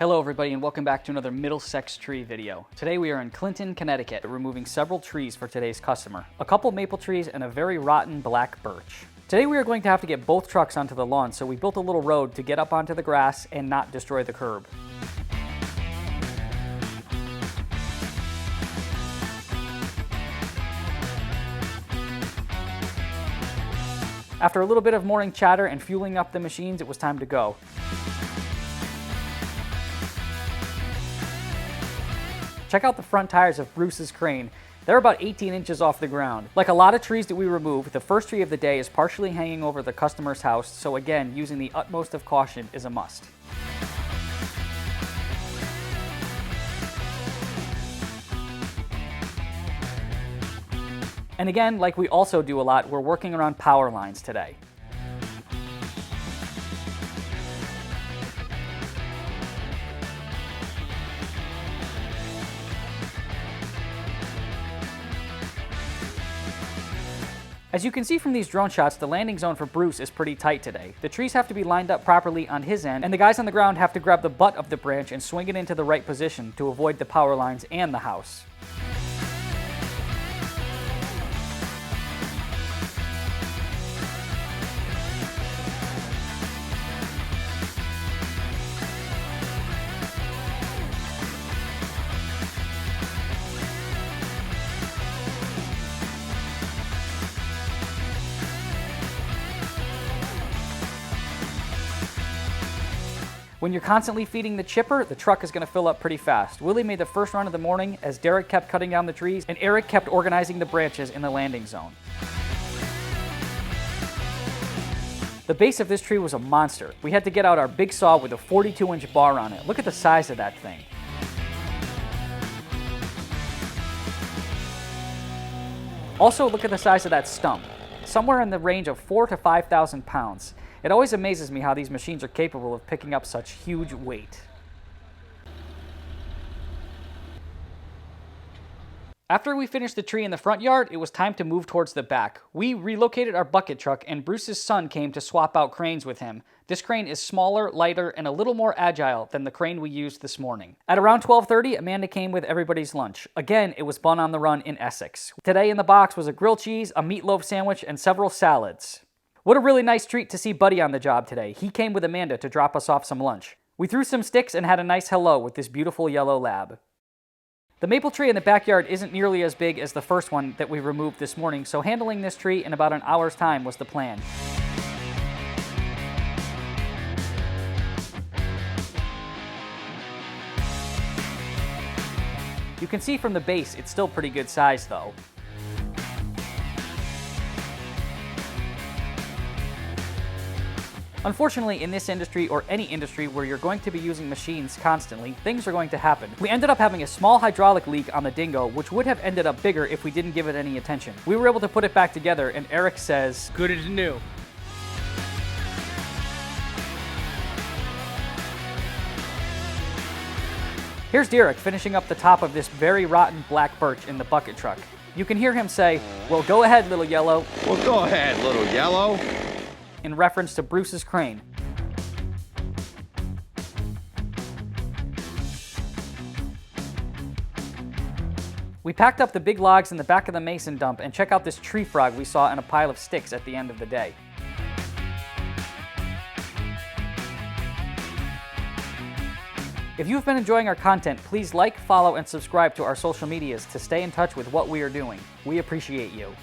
Hello everybody and welcome back to another Middlesex tree video. Today we are in Clinton, Connecticut, removing several trees for today's customer. A couple maple trees and a very rotten black birch. Today we are going to have to get both trucks onto the lawn, so we built a little road to get up onto the grass and not destroy the curb. After a little bit of morning chatter and fueling up the machines, it was time to go. Check out the front tires of Bruce's crane. They're about 18 inches off the ground. Like a lot of trees that we remove, the first tree of the day is partially hanging over the customer's house, so again, using the utmost of caution is a must. And again, like we also do a lot, we're working around power lines today. As you can see from these drone shots, the landing zone for Bruce is pretty tight today. The trees have to be lined up properly on his end, and the guys on the ground have to grab the butt of the branch and swing it into the right position to avoid the power lines and the house. When you're constantly feeding the chipper, the truck is going to fill up pretty fast. Willie made the first run of the morning as Derek kept cutting down the trees and Eric kept organizing the branches in the landing zone. The base of this tree was a monster. We had to get out our big saw with a 42-inch bar on it. Look at the size of that thing. Also, look at the size of that stump. Somewhere in the range of 4,000 to 5,000 pounds. It always amazes me how these machines are capable of picking up such huge weight. After we finished the tree in the front yard, it was time to move towards the back. We relocated our bucket truck and Bruce's son came to swap out cranes with him. This crane is smaller, lighter, and a little more agile than the crane we used this morning. At around 12:30, Amanda came with everybody's lunch. Again, it was Bun on the Run in Essex. Today in the box was a grilled cheese, a meatloaf sandwich, and several salads. What a really nice treat to see Buddy on the job today. He came with Amanda to drop us off some lunch. We threw some sticks and had a nice hello with this beautiful yellow lab. The maple tree in the backyard isn't nearly as big as the first one that we removed this morning, so handling this tree in about an hour's time was the plan. You can see from the base it's still pretty good size though. Unfortunately, in this industry, or any industry where you're going to be using machines constantly, things are going to happen. We ended up having a small hydraulic leak on the Dingo, which would have ended up bigger if we didn't give it any attention. We were able to put it back together, and Eric says, "Good as new." Here's Derek finishing up the top of this very rotten black birch in the bucket truck. You can hear him say, "Well, go ahead, little yellow." Well, go ahead, little yellow. In reference to Bruce's crane. We packed up the big logs in the back of the mason dump and check out this tree frog we saw in a pile of sticks at the end of the day. If you've been enjoying our content, please like, follow, and subscribe to our social medias to stay in touch with what we are doing. We appreciate you.